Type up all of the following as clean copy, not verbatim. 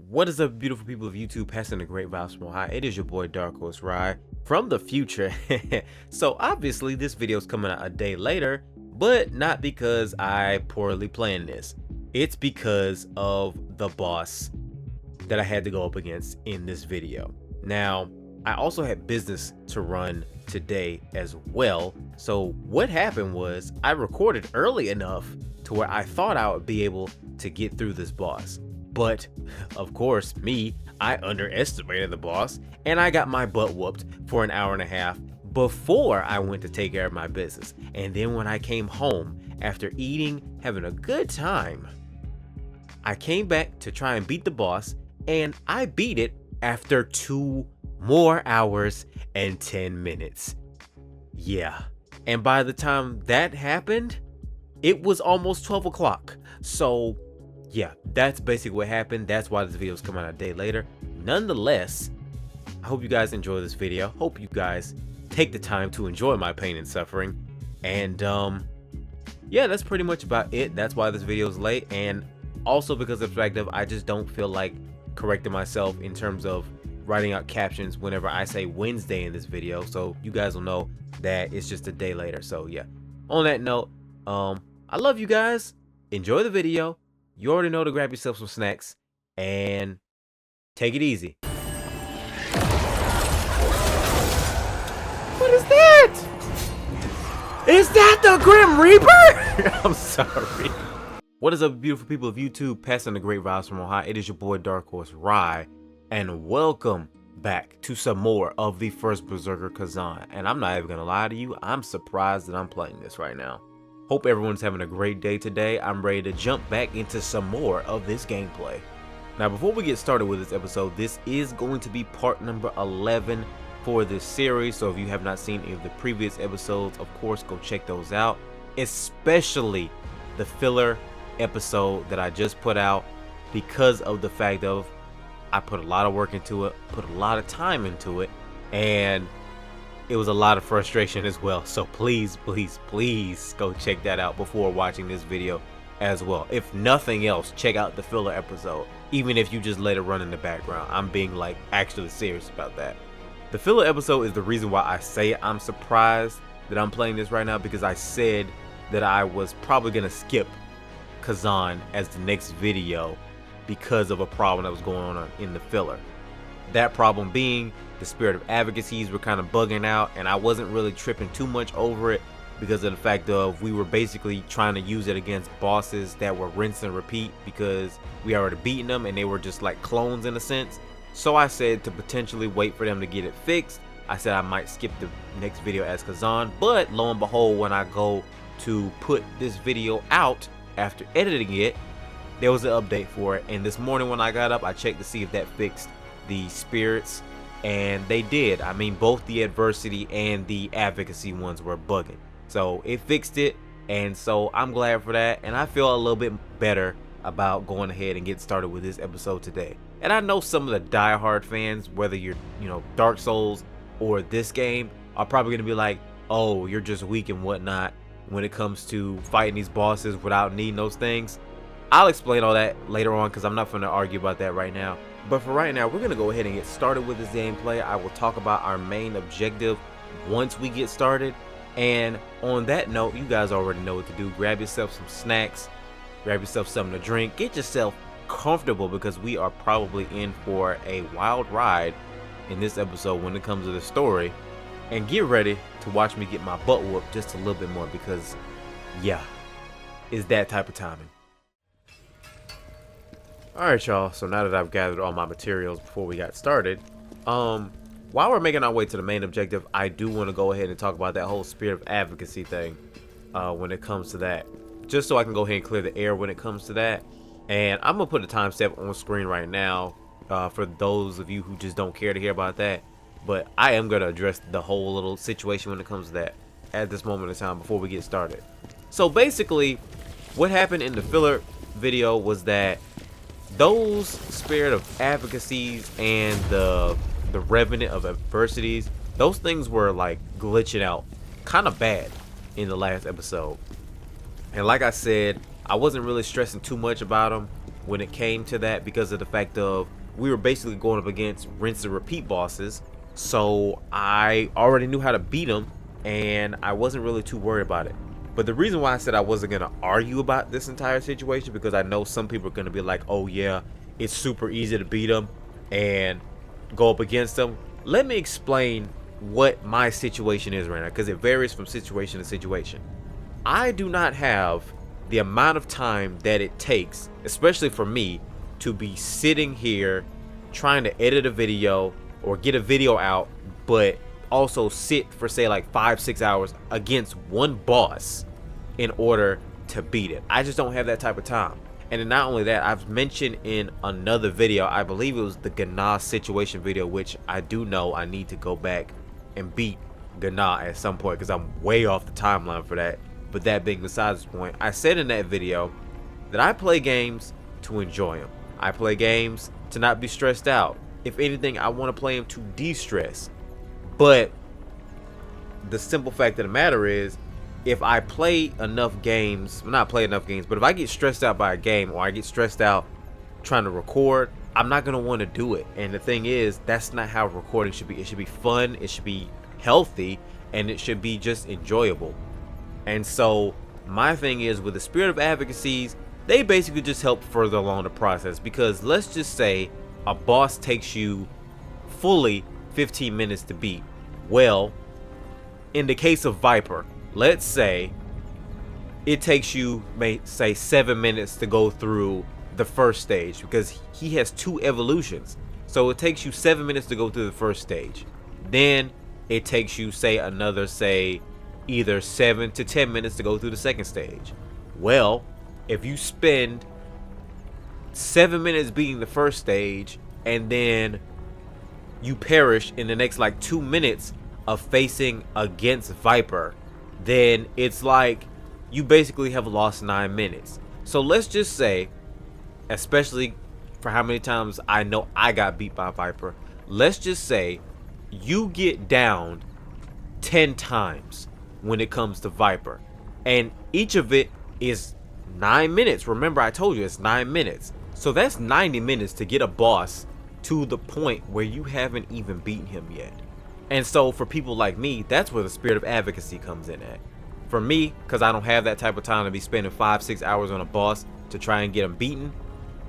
What is up, beautiful people of YouTube? Passing the great vibes from high. It is your boy DarkHorse Rye from the future. So obviously this video is coming out a day later, but not because I poorly planned this. It's because of the boss that I had to go up against in this video. Now, I also had business to run today as well. So what happened was I recorded early enough to where I thought I would be able to get through this boss. But of course, I underestimated the boss and I got my butt whooped for an hour and a half before I went to take care of my business. And then when I came home after eating, having a good time, I came back to try and beat the boss, and I beat it after 2 more hours and 10 minutes. Yeah. And by the time that happened, it was almost 12 o'clock. So yeah, that's basically what happened. That's why this video is coming out a day later. Nonetheless, I hope you guys enjoy this video. Hope you guys take the time to enjoy my pain and suffering. And yeah, that's pretty much about it. That's why this video is late, and also because of the fact of I just don't feel like correcting myself in terms of writing out captions whenever I say Wednesday in this video, so you guys will know that it's just a day later. So yeah, on that note, I love you guys. Enjoy the video. You already know to grab yourself some snacks and take it easy. What is that? Is that the Grim Reaper? I'm sorry. What is up, beautiful people of YouTube? Passing the great vibes from on high. It is your boy DarkHorse Rye, and welcome back to some more of the first Berserker Khazan. And I'm not even gonna lie to you, I'm surprised that I'm playing this right now. Hope everyone's having a great day today. I'm ready to jump back into some more of this gameplay. Now, before we get started with this episode, this is going to be part number 11 for this series. So if you have not seen any of the previous episodes, of course, go check those out, especially the filler episode that I just put out, because of the fact of I put a lot of work into it, put a lot of time into it, and it was a lot of frustration as well. So please go check that out before watching this video as well. If nothing else, check out the filler episode, even if you just let it run in the background. I'm being like actually serious about that. The filler episode is the reason why I say I'm surprised that I'm playing this right now, because I said that I was probably gonna skip Khazan as the next video because of a problem that was going on in the filler. That problem being the spirit of advocacies were kind of bugging out, and I wasn't really tripping too much over it because of the fact of we were basically trying to use it against bosses that were rinse and repeat because we already beaten them and they were just like clones in a sense. So I said to potentially wait for them to get it fixed. I said I might skip the next video as Khazan, but lo and behold, when I go to put this video out after editing it, there was an update for it, and this morning when I got up, I checked to see if that fixed the spirits, and they did. I mean, both the adversity and the advocacy ones were bugging, so it fixed it, and so I'm glad for that, and I feel a little bit better about going ahead and getting started with this episode today. And I know some of the die-hard fans, whether you're Dark Souls or this game, are probably gonna be like, oh, you're just weak and whatnot when it comes to fighting these bosses without needing those things. I'll explain all that later on because I'm not going to argue about that right now. But for right now, we're going to go ahead and get started with this gameplay. I will talk about our main objective once we get started. And on that note, you guys already know what to do. Grab yourself some snacks, grab yourself something to drink, get yourself comfortable, because we are probably in for a wild ride in this episode when it comes to the story. And get ready to watch me get my butt whooped just a little bit more, because yeah, it's that type of timing. Alright, y'all, so now that I've gathered all my materials before we got started, while we're making our way to the main objective, I do want to go ahead and talk about that whole spirit of advocacy thing when it comes to that, just so I can go ahead and clear the air when it comes to that. And I'm going to put a timestamp on screen right now for those of you who just don't care to hear about that, but I am going to address the whole little situation when it comes to that at this moment in time before we get started. So basically, what happened in the filler video was that those spirit of advocacies and the revenant of adversities, those things were like glitching out kind of bad in the last episode. And like I said, I wasn't really stressing too much about them when it came to that, because of the fact of we were basically going up against rinse and repeat bosses. So I already knew how to beat them, and I wasn't really too worried about it. But the reason why I said I wasn't going to argue about this entire situation, because I know some people are going to be like, oh yeah, it's super easy to beat them and go up against them. Let me explain what my situation is right now, because it varies from situation to situation. I do not have the amount of time that it takes, especially for me, to be sitting here trying to edit a video or get a video out, but also sit for say like 5-6 hours against one boss in order to beat it. I just don't have that type of time. And then not only that, I've mentioned in another video, I believe it was the Gana situation video, which I do know I need to go back and beat Gana at some point, because I'm way off the timeline for that. But that being besides the point, I said in that video that I play games to enjoy them. I play games to not be stressed out. If anything, I want to play them to de-stress. But the simple fact of the matter is, if I play enough games, well, not play enough games, but if I get stressed out by a game, or I get stressed out trying to record, I'm not going to want to do it. And the thing is, that's not how recording should be. It should be fun, it should be healthy, and it should be just enjoyable. And so my thing is, with the spirit of advocacies, they basically just help further along the process. Because let's just say a boss takes you fully 15 minutes to beat. Well, in the case of Viper, let's say it takes you, say, 7 minutes to go through the first stage, because he has 2 evolutions. So it takes you 7 minutes to go through the first stage. Then it takes you, say, another, say, either 7 to 10 minutes to go through the second stage. Well, if you spend 7 minutes beating the first stage, and then you perish in the next like 2 minutes of facing against Viper, then it's like you basically have lost 9 minutes. So let's just say, especially for how many times I know I got beat by Viper, let's just say you get downed 10 times when it comes to Viper, and each of it is 9 minutes. Remember, I told you it's 9 minutes. So that's 90 minutes to get a boss to the point where you haven't even beaten him yet. And so for people like me, that's where the spirit of advocacy comes in at. For me, because I don't have that type of time to be spending 5-6 hours on a boss to try and get him beaten,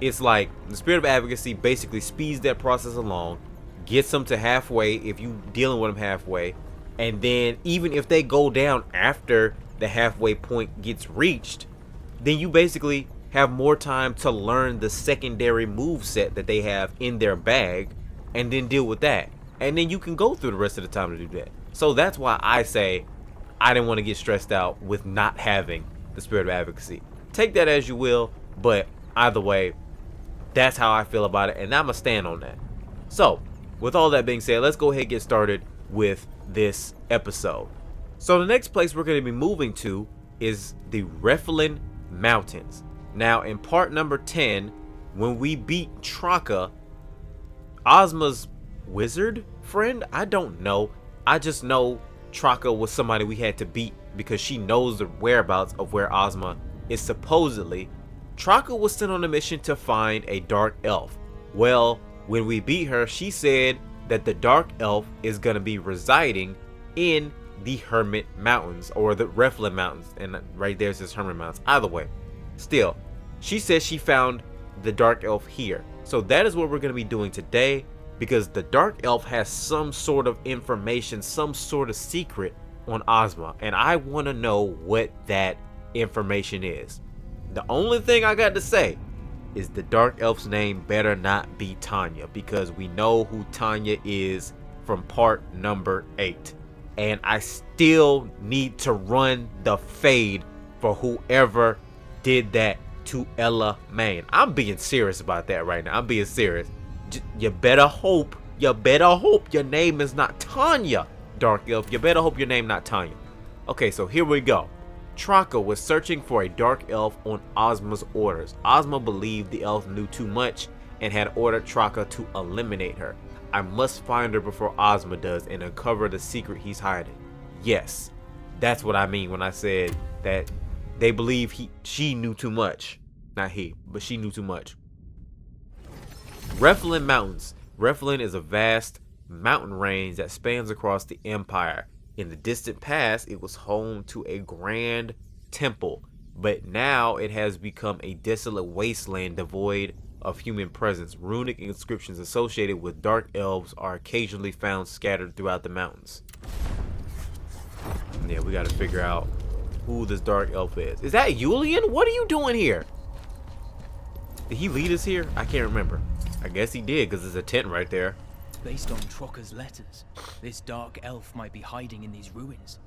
it's like the spirit of advocacy basically speeds that process along, gets them to halfway if you dealing with them halfway, and then even if they go down after the halfway point gets reached, then you basically have more time to learn the secondary move set that they have in their bag, and then deal with that. And then you can go through the rest of the time to do that. So that's why I say I didn't want to get stressed out with not having the spirit of advocacy. Take that as you will, but either way, that's how I feel about it, and I'm gonna stand on that. So with all that being said, let's go ahead and get started with this episode. So the next place we're going to be moving to is the Reflin Mountains. Now in part number 10, when we beat Traka, Ozma's wizard friend, I don't know, I just know Traka was somebody we had to beat because she knows the whereabouts of where Ozma is supposedly. Traka was sent on a mission to find a dark elf. Well, when we beat her, she said that the dark elf is going to be residing in the Hermit Mountains, or the Reflin Mountains, and right there says Hermit Mountains. Either way, still, she says she found the dark elf here. So that is what we're going to be doing today, because the dark elf has some sort of information, some sort of secret on Ozma, and I want to know what that information is. The only thing I got to say is the dark elf's name better not be Tanya, because we know who Tanya is from part number 8. And I still need to run the fade for whoever did that to Ella Main. I'm being serious about that right now. I'm being serious. You better hope your name is not Tanya, dark elf. You better hope your name not Tanya. Okay, so here we go. Traka was searching for a dark elf on Ozma's orders. Ozma believed the elf knew too much and had ordered Traka to eliminate her. I must find her before Ozma does and uncover the secret he's hiding. Yes, that's what I mean when I said that they believe she knew too much. Not he, but she knew too much. Reflin Mountains. Reflin is a vast mountain range that spans across the empire. In the distant past, it was home to a grand temple, but now it has become a desolate wasteland devoid of human presence. Runic inscriptions associated with dark elves are occasionally found scattered throughout the mountains. Yeah, we gotta figure out who this dark elf is. Is that Julian? What are you doing here? Did he lead us here? I can't remember. I guess he did, because there's a tent right there. Based on Trocker's letters, this dark elf might be hiding in these ruins.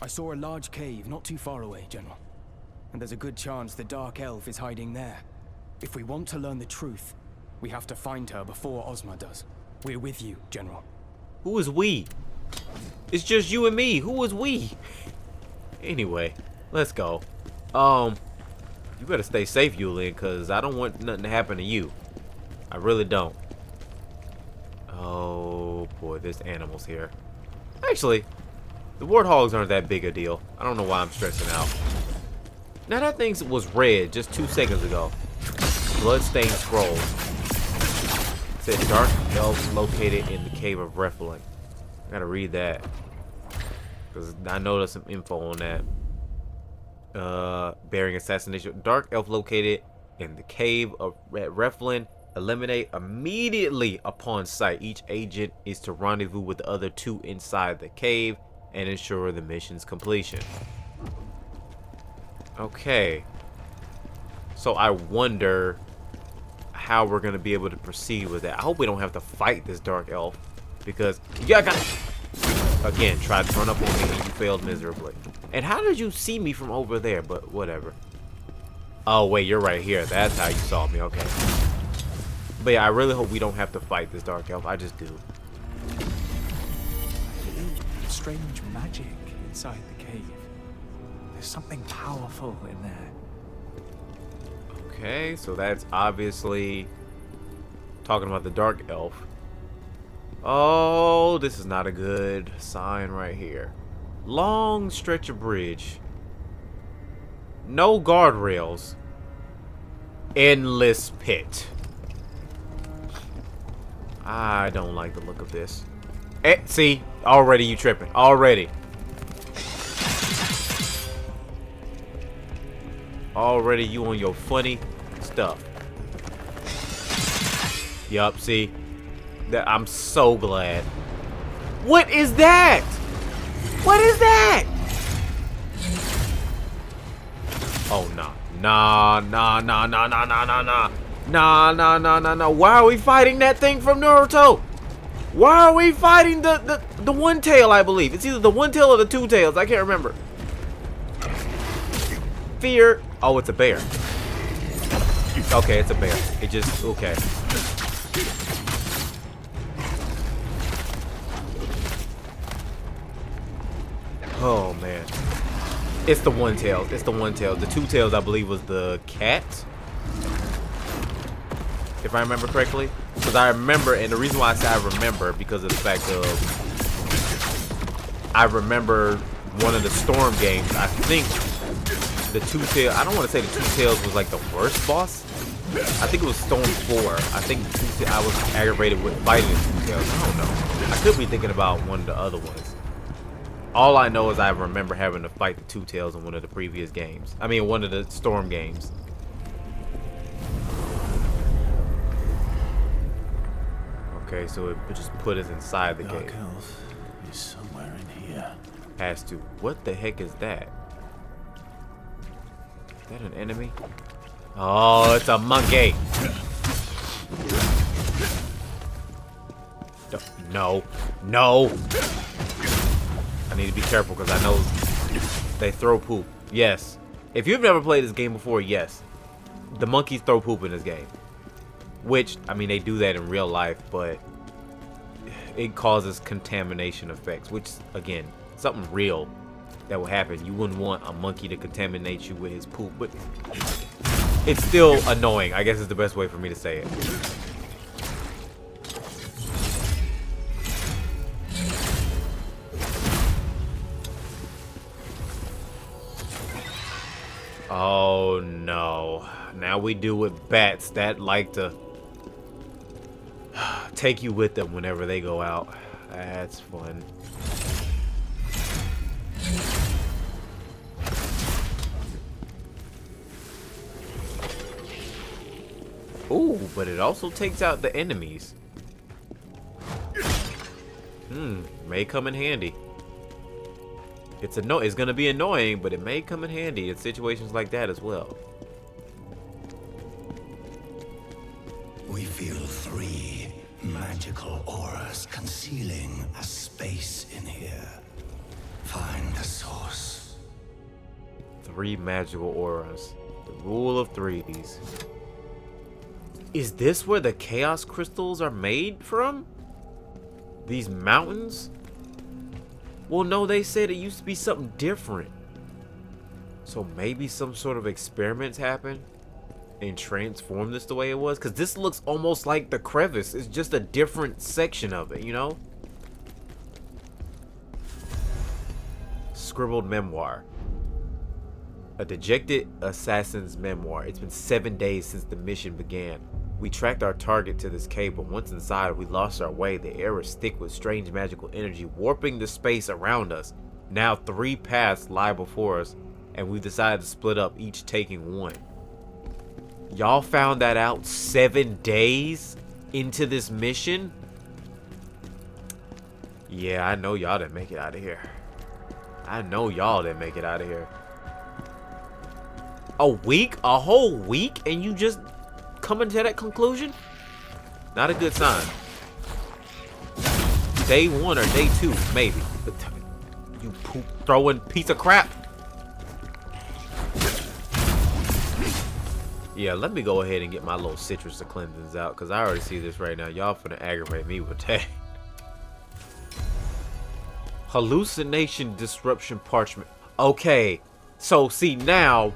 I saw a large cave not too far away, General. And there's a good chance the dark elf is hiding there. If we want to learn the truth, we have to find her before Ozma does. We're with you, General. Who is we? It's just you and me. Who is we? Anyway, let's go. You better stay safe, Julian, because I don't want nothing to happen to you. I really don't. Oh boy, there's animals here. Actually, the warthogs aren't that big a deal. I don't know why I'm stressing out. Now that thing was red just 2 seconds ago. Bloodstained scroll. It said dark elf located in the cave of Reflin. I gotta read that, because I know there's some info on that. Bearing assassination. Dark elf located in the cave of Reflin. Eliminate immediately upon sight. Each agent is to rendezvous with the other 2 inside the cave and ensure the mission's completion. Okay. So I wonder how we're gonna be able to proceed with that. I hope we don't have to fight this dark elf, because yeah, I got again tried to run up on me and you failed miserably. And how did you see me from over there? But whatever. Oh wait, you're right here. That's how you saw me. Okay. But yeah, I really hope we don't have to fight this dark elf. I just do. Strange magic inside the cave. There's something powerful in there. Okay, so that's obviously talking about the dark elf. Oh, this is not a good sign right here. Long stretch of bridge. No guardrails. Endless pit. I don't like the look of this. See, already you tripping. Already. Already you on your funny stuff. Yup, see? That I'm so glad. What is that? What is that? Oh no. Nah. Why are we fighting that thing from Naruto? Why are we fighting the one tail, I believe? It's either the one tail or the 2 tails. I can't remember. Fear. Oh, it's a bear. Okay, it's a bear. It just, okay. Oh, man. It's the one tail. It's the one tail. The 2 tails, I believe, was the cat. If I remember correctly. Because I remember, and the reason why I say I remember, because of the fact of I remember one of the Storm games. I think the 2 tail, I don't want to say the 2 tails was like the worst boss. I think it was Storm 4. I think I was aggravated with fighting the 2 tails. I don't know. I could be thinking about one of the other ones. All I know is I remember having to fight the 2 tails in one of the previous games. I mean, one of the Storm games. Okay, so it just put us inside the cave. Dark elf is somewhere in here. Has to. What the heck is that? Is that an enemy? Oh, it's a monkey. No. No. I need to be careful because I know they throw poop. Yes. If you've never played this game before, yes. The monkeys throw poop in this game. Which, I mean, they do that in real life, but it causes contamination effects, which, again, something real that will happen. You wouldn't want a monkey to contaminate you with his poop, but it's still annoying, I guess is the best way for me to say it. Oh no. Now we do with bats that like to take you with them whenever they go out. That's fun. Ooh, but it also takes out the enemies. May come in handy. It's gonna be annoying, but it may come in handy in situations like that as well. We feel 3 magical auras concealing a space in here. Find the source. 3 magical auras. The rule of 3s. Is this where the chaos crystals are made from? These mountains? Well, no, they said it used to be something different. So maybe some sort of experiments happened and transformed this the way it was? Because this looks almost like the crevice. It's just a different section of it, you know? Scribbled memoir. A dejected assassin's memoir. It's been 7 days since the mission began. We tracked our target to this cave, but once inside, we lost our way. The air is thick with strange magical energy, warping the space around us. Now 3 paths lie before us, and we've decided to split up, each taking one. Y'all found that out 7 days into this mission? Yeah, I know y'all didn't make it out of here. I know y'all didn't make it out of here. A week? A whole week? And you just coming to that conclusion? Not a good sign. Day 1 or day 2, maybe. You poop throwing piece of crap. Yeah, let me go ahead and get my little citrus of cleansings out, because I already see this right now. Y'all finna aggravate me with that. Hallucination disruption parchment. Okay, so see now,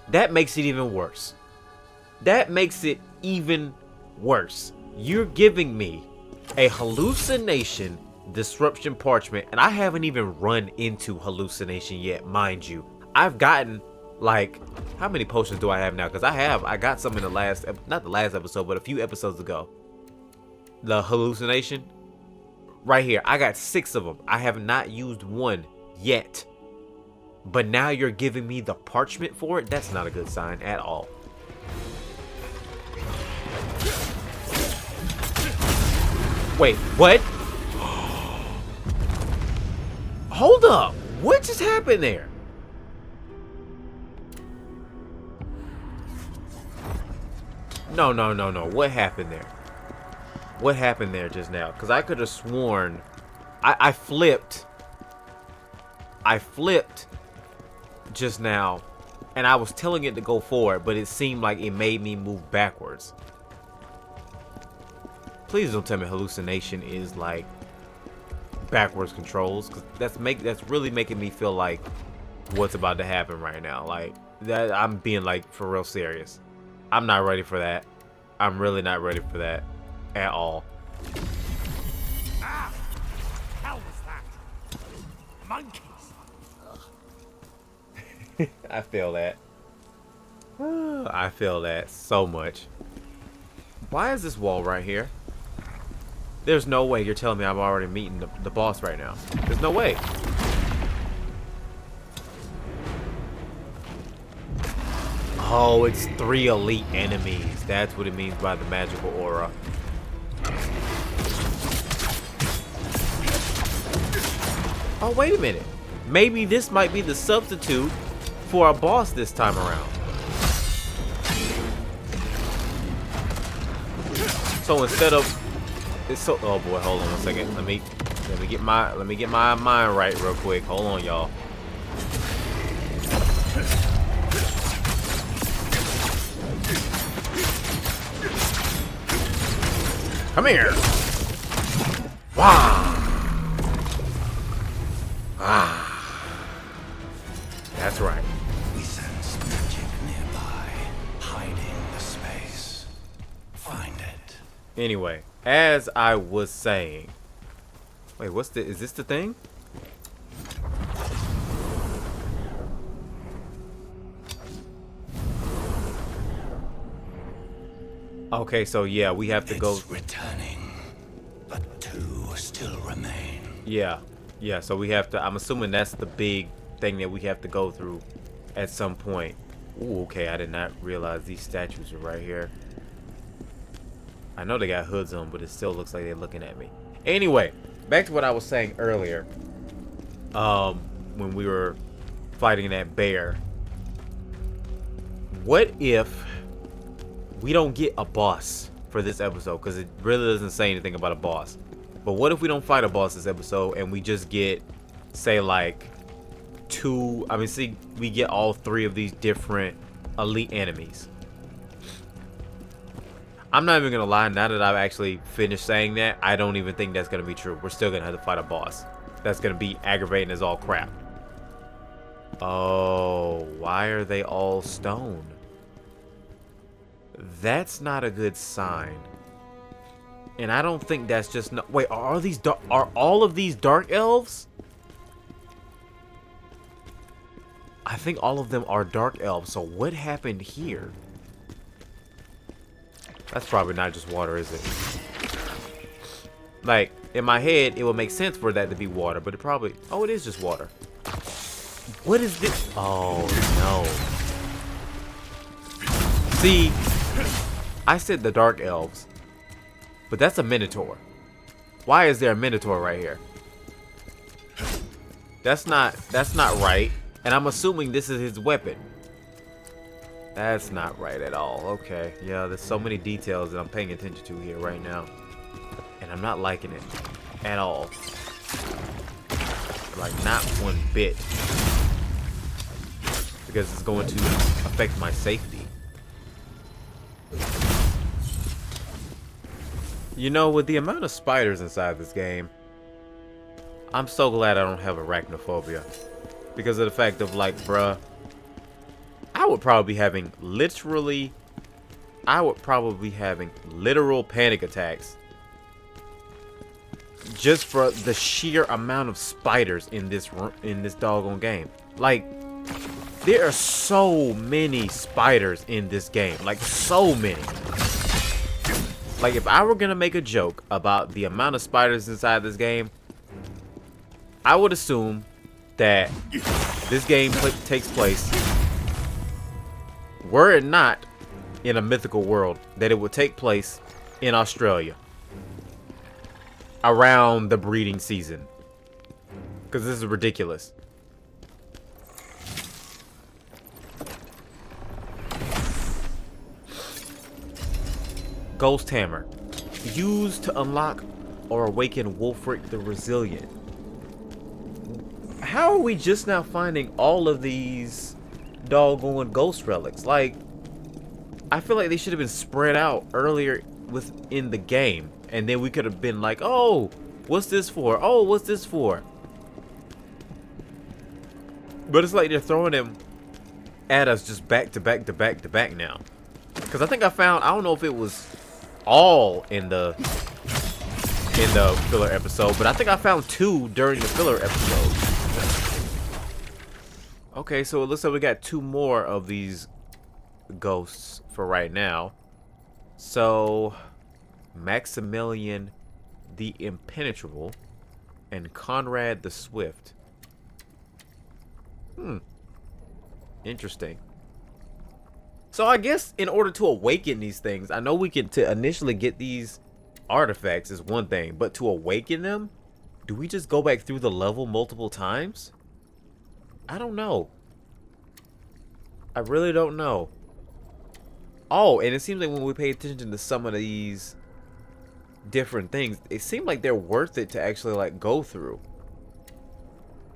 that makes it even worse. That makes it even worse. You're giving me a hallucination disruption parchment, and I haven't even run into hallucination yet, mind you. I've gotten, like, how many potions do I have now? Because I got some in the last, not the last episode, but a few episodes ago. The hallucination, right here. I got 6 of them. I have not used one yet. But now you're giving me the parchment for it? That's not a good sign at all. Wait, what? Hold up. What just happened there? No. What happened there? What happened there just now? Because I could have sworn I flipped. I flipped just now, and I was telling it to go forward, but it seemed like it made me move backwards. Please don't tell me hallucination is like backwards controls, because that's really making me feel like what's about to happen right now. Like that, I'm being like for real serious. I'm not ready for that. I'm really not ready for that at all. Ah! Hell was that? Monkeys! I feel that. I feel that so much. Why is this wall right here? There's no way you're telling me I'm already meeting the boss right now. There's no way. Oh, it's 3 elite enemies. That's what it means by the magical aura. Oh, wait a minute. Maybe this might be the substitute for a boss this time around. So instead of oh boy, hold on a second. Let me get my mind right real quick. Hold on, y'all. Come here. Wow. That's right. We sense magic nearby, hiding the space. Find it. Anyway, as I was saying. Wait, is this the thing? Okay, so yeah, we have to go. It's returning. still remain. Yeah. Yeah, so we have to, I'm assuming that's the big thing that we have to go through at some point. Ooh, okay, I did not realize these statues are right here. I know they got hoods on, but it still looks like they're looking at me. Anyway, back to what I was saying earlier. When we were fighting that bear. What if we don't get a boss for this episode? Because it really doesn't say anything about a boss. But what if we don't fight a boss this episode and we just get, say, like we get all 3 of these different elite enemies. I'm not even gonna lie, now that I've actually finished saying that, I don't even think that's gonna be true. We're still gonna have to fight a boss. That's gonna be aggravating as all crap. Oh, why are they all stone? That's not a good sign. And I don't think that's just no. Wait, are all of these dark elves? I think all of them are dark elves. So what happened here? That's probably not just water, is it? Like, in my head, it would make sense for that to be water, but it probably... Oh, it is just water. What is this? Oh, no. See, I said the dark elves, but that's a minotaur. Why is there a minotaur right here? That's not right. And I'm assuming this is his weapon. That's not right at all. Okay, yeah, there's so many details that I'm paying attention to here right now. And I'm not liking it at all. Like, not one bit. Because it's going to affect my safety. You know, with the amount of spiders inside this game, I'm so glad I don't have arachnophobia. Because of the fact of, like, bruh, I would probably be having literal panic attacks just for the sheer amount of spiders in this doggone game. Like, there are so many spiders in this game, like so many. Like, if I were gonna make a joke about the amount of spiders inside this game, I would assume that this game takes place, were it not in a mythical world, that it would take place in Australia around the breeding season, because this is ridiculous. Ghost Hammer, used to unlock or awaken Wolfric the Resilient. How are we just now finding all of these doggone ghost relics? Like, I feel like they should have been spread out earlier within the game, and then we could have been like, oh, what's this for? Oh, what's this for? But it's like they're throwing them at us just back to back to back to back now. Because I think I found, I don't know if it was all in the filler episode, but I think I found 2 during the filler episode. Okay, so it looks like we got 2 more of these ghosts for right now. So, Maximilian the Impenetrable and Conrad the Swift. Interesting. So I guess in order to awaken these things, I know we can, to initially get these artifacts is one thing, but to awaken them, do we just go back through the level multiple times? I don't know. I really don't know. Oh, and it seems like when we pay attention to some of these different things, it seems like they're worth it to actually, like, go through.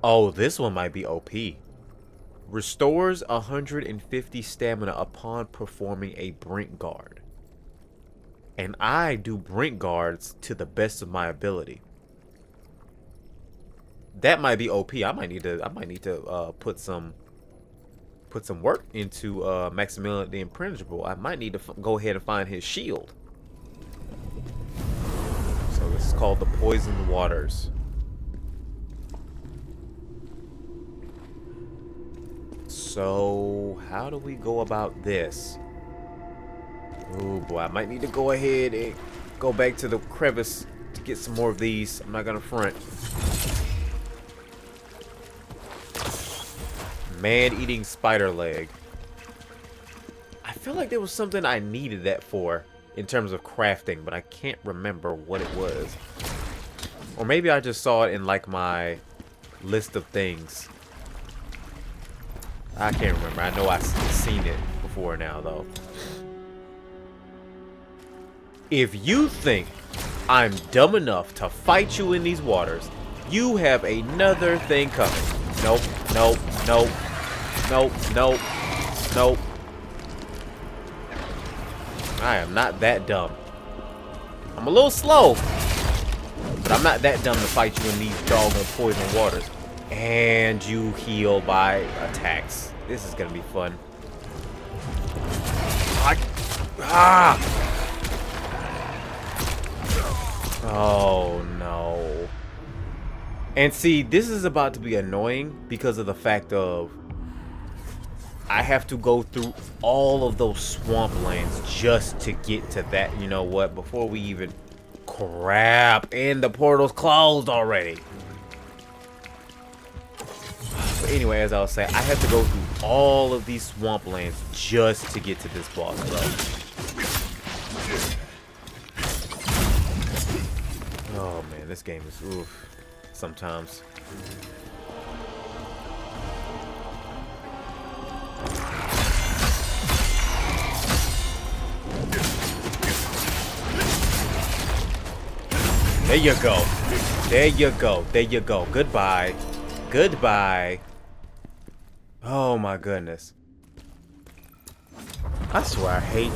Oh, this one might be OP. Restores 150 stamina upon performing a Brink Guard. And I do Brink Guards to the best of my ability. That might be OP. I might need to put some work into Maximilian the Impenetrable. I might need to go ahead and find his shield. So this is called the Poisoned Waters. So how do we go about this? Oh boy, I might need to go ahead and go back to the crevice to get some more of these. I'm not gonna front. Man-eating spider leg. I feel like there was something I needed that for in terms of crafting, but I can't remember what it was. Or maybe I just saw it in like my list of things. I can't remember. I know I've seen it before now, though. If you think I'm dumb enough to fight you in these waters, you have another thing coming. Nope, nope, nope, nope, nope, nope. I am not that dumb. I'm a little slow, but I'm not that dumb to fight you in these doggone poison waters. And you heal by attacks. This is gonna be fun. Oh no. And see, this is about to be annoying because of the fact of I have to go through all of those swamp lands just to get to that. You know what? Before we even... Crap. And the portal's closed already. But anyway, as I was saying, I have to go through all of these swamp lands just to get to this boss, bro. Oh man, this game is oof sometimes. There you go. There you go. There you go. Goodbye. Goodbye. Oh my goodness. I swear I hate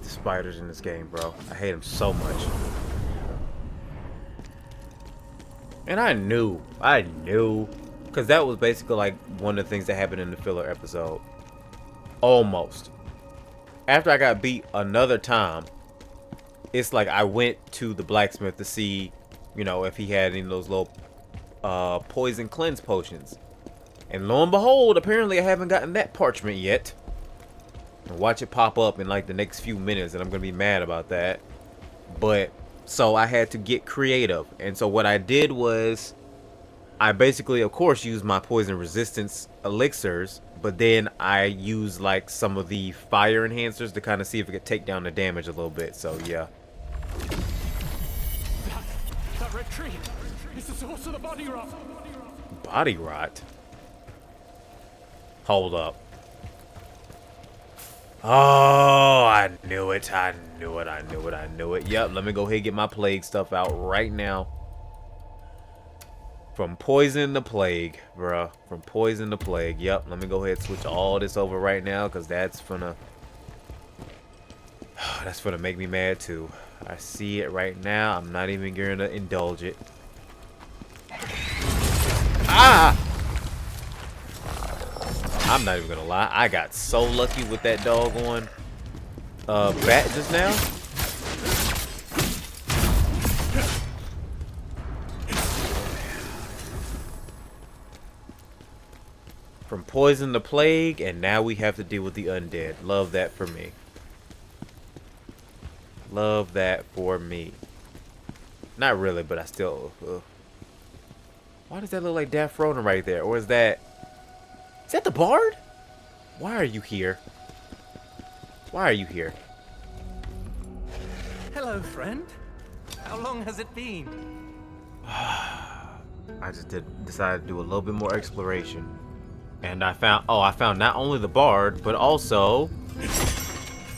the spiders in this game, bro. I hate them so much. And I knew, because that was basically like one of the things that happened in the filler episode. Almost. After I got beat another time, it's like I went to the blacksmith to see, you know, if he had any of those little poison cleanse potions. And lo and behold, apparently I haven't gotten that parchment yet. And watch it pop up in like the next few minutes, and I'm gonna be mad about that. But so I had to get creative, and so what I did was I basically, of course, used my poison resistance elixirs, but then I used like some of the fire enhancers to kind of see if it could take down the damage a little bit. So yeah. That red tree is the source of the body rot. Body rot? Hold up. Oh, I knew it. I knew it. I knew it. I knew it. Yep, let me go ahead and get my plague stuff out right now. From poison to plague, bruh. From poison to plague. Yep, let me go ahead and switch all this over right now, because that's gonna make me mad too. I see it right now. I'm not even gonna indulge it. Ah! I'm not even gonna lie. I got so lucky with that doggone bat just now. From poison to plague, and now we have to deal with the undead. Love that for me. Love that for me. Not really, but I still... Why does that look like Daft Froden right there? Or is that... Is that the bard? Why are you here? Why are you here? Hello, friend. How long has it been? I just decided to do a little bit more exploration. And I found not only the bard, but also...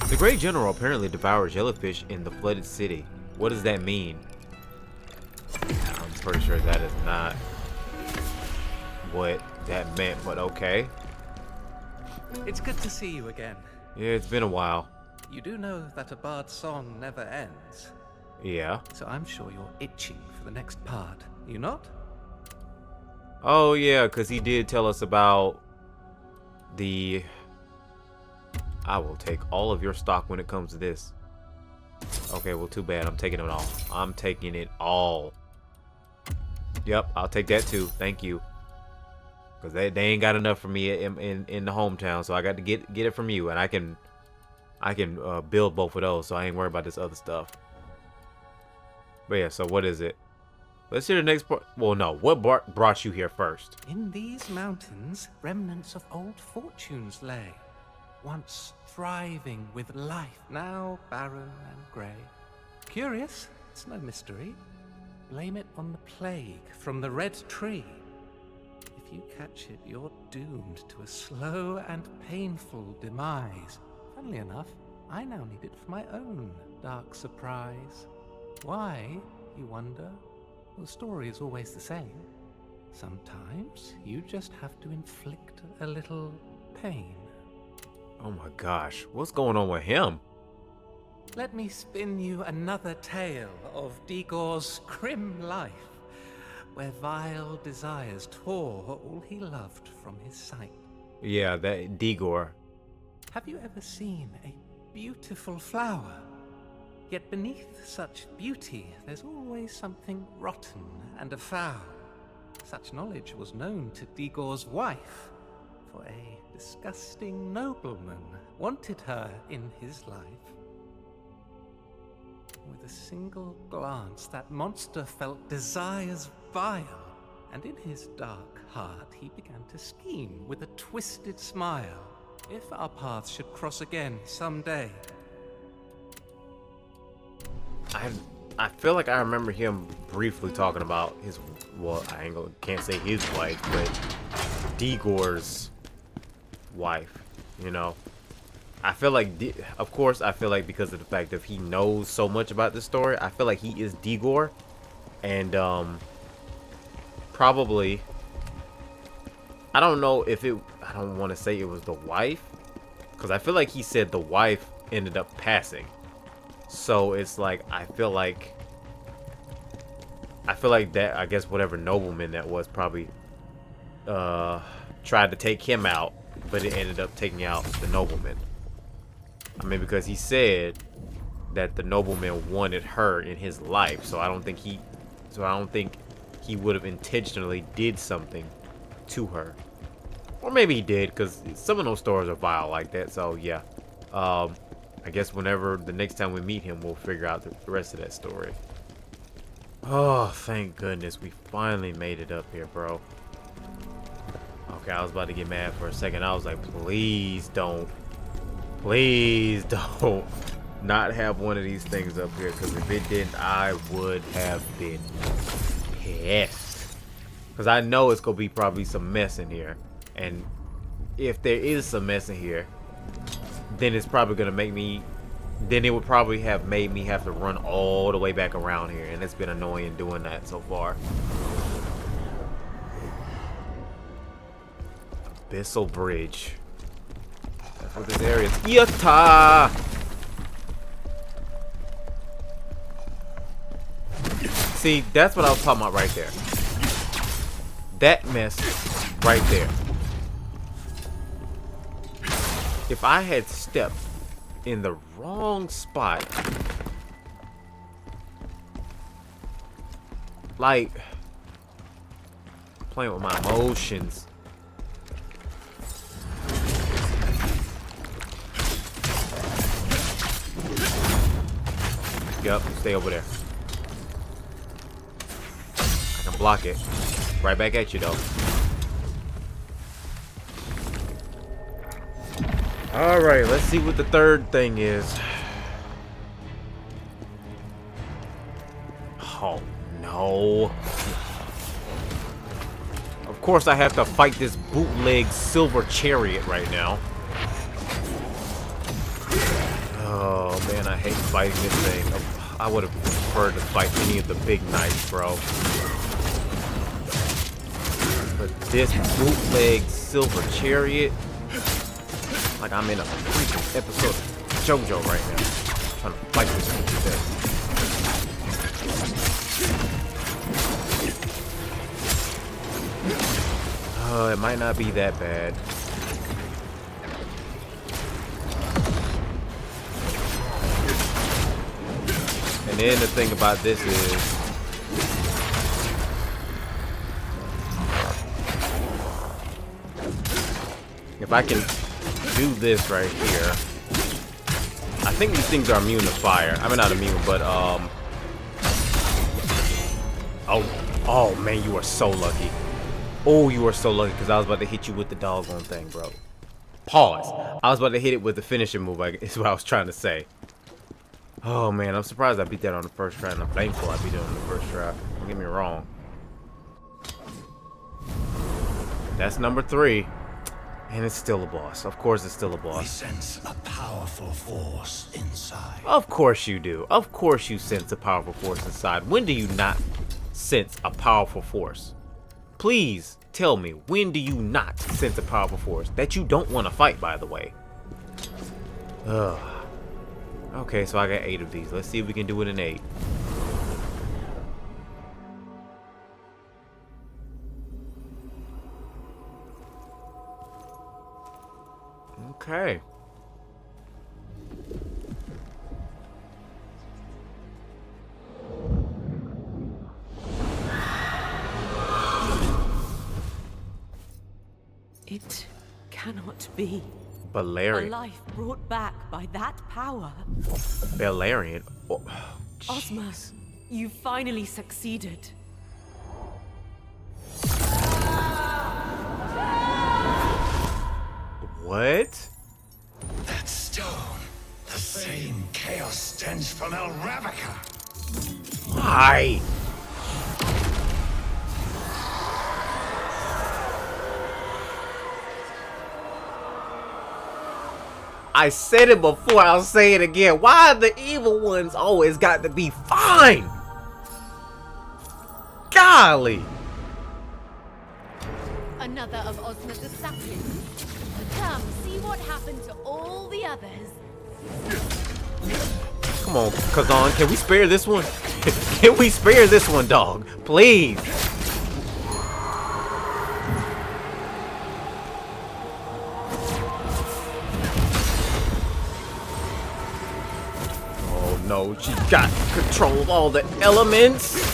The Great General apparently devoured jellyfish in the flooded city. What does that mean? I'm pretty sure that is not what that meant, but okay. It's good to see you again. Yeah, it's been a while. You do know that a bard's song never ends. Yeah. So I'm sure you're itching for the next part. You not? Oh yeah, because he did tell us about the... I will take all of your stock when it comes to this. Okay, well, too bad. I'm taking it all. I'm taking it all. Yep, I'll take that too. Thank you. Because they ain't got enough for me in the hometown, so I got to get it from you, and I can build both of those, so I ain't worried about this other stuff. But yeah, so what is it? Let's hear the next part. Well, no. What brought you here first? In these mountains, remnants of old fortunes lay, once thriving with life, now barren and grey. Curious, it's no mystery. Blame it on the plague from the red tree. If you catch it, you're doomed to a slow and painful demise. Funnily enough, I now need it for my own dark surprise. Why, you wonder? Well, the story is always the same. Sometimes you just have to inflict a little pain. Oh my gosh, what's going on with him? Let me spin you another tale of Digor's grim life, where vile desires tore all he loved from his sight. Yeah, that Digor. Have you ever seen a beautiful flower? Yet beneath such beauty, there's always something rotten and afoul. Such knowledge was known to Digor's wife, for a disgusting nobleman wanted her in his life. With a single glance, that monster felt desires vile, and in his dark heart he began to scheme with a twisted smile. If our paths should cross again someday. I feel like I remember him briefly talking about his, well, can't say his wife, but Digor's wife, you know. I feel like, of course, I feel like because of the fact that he knows so much about this story, I feel like he is Digor, and probably, I don't know if it, I don't want to say it was the wife, because I feel like he said the wife ended up passing. So it's like, I feel like that, I guess whatever nobleman that was probably tried to take him out, but it ended up taking out the nobleman. I mean, because he said that the nobleman wanted her in his life, so I don't think he would have intentionally did something to her. Or maybe he did, because some of those stories are vile like that. So yeah, I guess whenever the next time we meet him, we'll figure out the rest of that story. Oh, thank goodness we finally made it up here, bro. Okay, I was about to get mad for a second. I was like, please don't not have one of these things up here, because if it didn't, I would have been pissed. Because I know it's gonna be probably some mess in here, and if there is some mess in here, then it's probably gonna make me, then it would probably have made me have to run all the way back around here, and it's been annoying doing that so far. Abyssal Bridge. That's what this area is. Yatta! See, that's what I was talking about right there. That mess right there. If I had stepped in the wrong spot, like playing with my emotions. Yep, stay over there. I can block it. Right back at you though. Alright, let's see what the third thing is. Oh no. Of course I have to fight this bootleg silver chariot right now. Oh man, I hate fighting this thing. I would have preferred to fight any of the big knights, bro. But this bootleg silver chariot, like I'm in a freaking episode of JoJo right now, trying to fight this thing. Oh, it might not be that bad. And then the thing about this is, if I can do this right here, I think these things are immune to fire. I mean, not immune, but Oh man, you are so lucky. Oh, you are so lucky because I was about to hit you with the doggone thing, bro. Pause. I was about to hit it with the finishing move, is what I was trying to say. Oh man, I'm surprised I beat that on the first try, and I'm thankful I beat it on the first try. Don't get me wrong. That's number 3. And it's still a boss. Of course it's still a boss. We sense a powerful force inside. Of course you do. Of course you sense a powerful force inside. When do you not sense a powerful force? Please tell me, when do you not sense a powerful force? That you don't want to fight, by the way. Ugh. Okay, so I got 8 of these. Let's see if we can do it in 8. Okay. It cannot be. A Balerion. life brought back by that power. Balerion. Oh, Ozma, you finally succeeded. what? That stone. The same chaos stench from El Ravnica. Why? I said it before, I'll say it again. Why the evil ones always got to be fine? Golly. Another of Ozma's assassins. Come, see what happened to all the others. Come on, Khazan, can we spare this one? Can we spare this one, dog? Please. Oh no, she's got control of all the elements.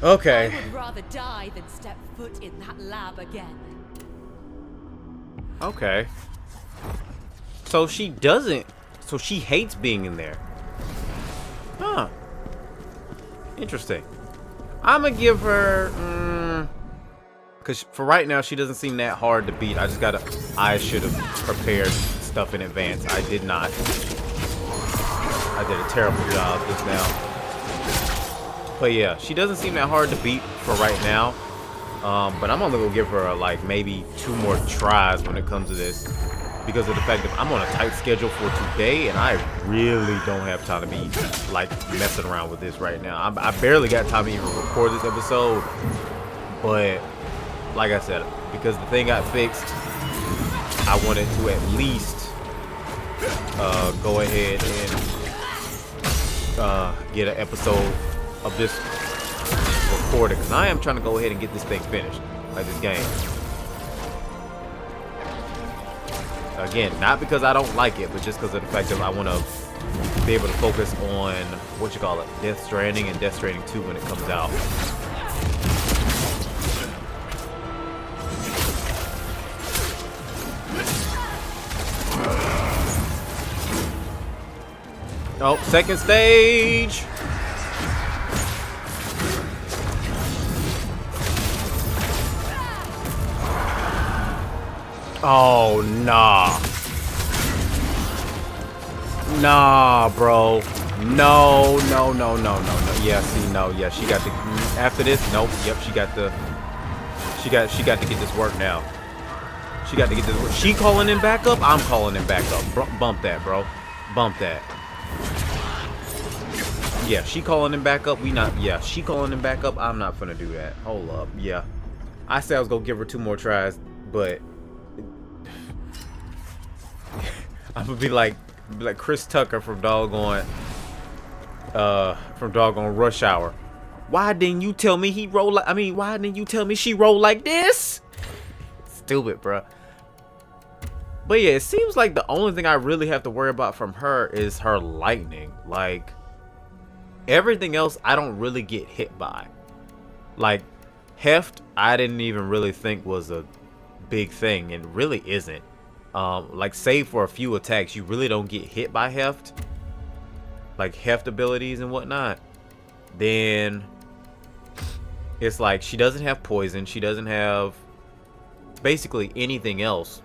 Okay. I would rather die than step foot in that lab again. Okay. So she doesn't. So she hates being in there. Huh. Interesting. I'm gonna give her. Because for right now, she doesn't seem that hard to beat. I should have prepared stuff in advance. I did not. I did a terrible job just now. But yeah, she doesn't seem that hard to beat for right now. But I'm only gonna give her like maybe 2 more tries when it comes to this, because of the fact that I'm on a tight schedule for today, and I really don't have time to be like messing around with this right now. I barely got time to even record this episode. But like I said, because the thing got fixed, I wanted to at least go ahead and get an episode of this recorded, because I am trying to go ahead and get this thing finished, like this game. Again, not because I don't like it, but just because of the fact that I want to be able to focus on Death Stranding and Death Stranding 2 when it comes out. Oh, second stage. Oh, nah. Nah, bro. No. Yeah, see, no. Yeah, she got the... After this, nope. Yep, she got to get this work now. She got to get this work. She calling in backup? I'm calling in backup. Bump that, bro. Bump that. Yeah, she calling in backup. Yeah, she calling in backup. I'm not finna do that. Hold up. Yeah. I said I was gonna give her 2 more tries, but... I'm gonna be like Chris Tucker from doggone Rush Hour. Why didn't you tell me he rolled like? Why didn't you tell me she rolled like this? Stupid, bruh. But yeah, it seems like the only thing I really have to worry about from her is her lightning. Like, everything else I don't really get hit by. Like, heft, I didn't even really think was a big thing, and it really isn't. Like, save for a few attacks, you really don't get hit by heft, like heft abilities and whatnot. Then it's like she doesn't have poison, she doesn't have basically anything else.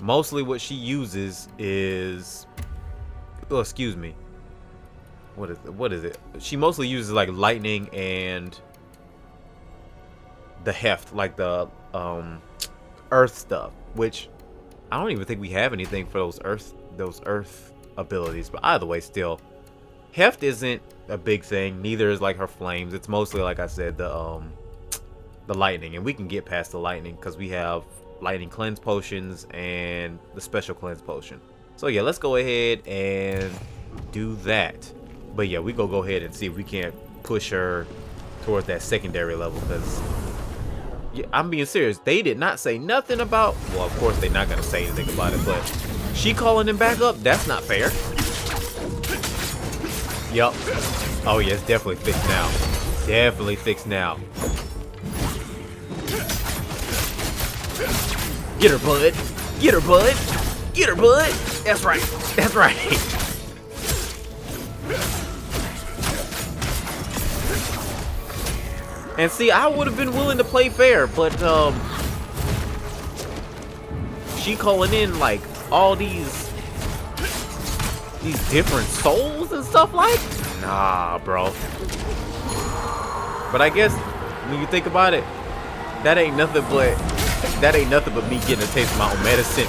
Mostly what she uses is, oh, excuse me, what is it? She mostly uses like lightning and the heft, like the earth stuff, which I don't even think we have anything for those earth abilities. But either way, still, heft isn't a big thing. Neither is like her flames. It's mostly, like I said, the lightning, and we can get past the lightning because we have lightning cleanse potions and the special cleanse potion. So yeah, let's go ahead and do that. But yeah, we go ahead and see if we can't push her towards that secondary level, because yeah, I'm being serious. They did not say nothing about, well, of course they're not gonna say anything about it, but she calling him back up, that's not fair. Yup. Oh yeah, it's definitely fixed now. Definitely fixed now. Get her, bud. Get her, bud. Get her, bud. That's right. That's right. And see, I would have been willing to play fair, but she calling in like all these different souls and stuff like? Nah, bro. But I guess when you think about it, that ain't nothing but me getting a taste of my own medicine.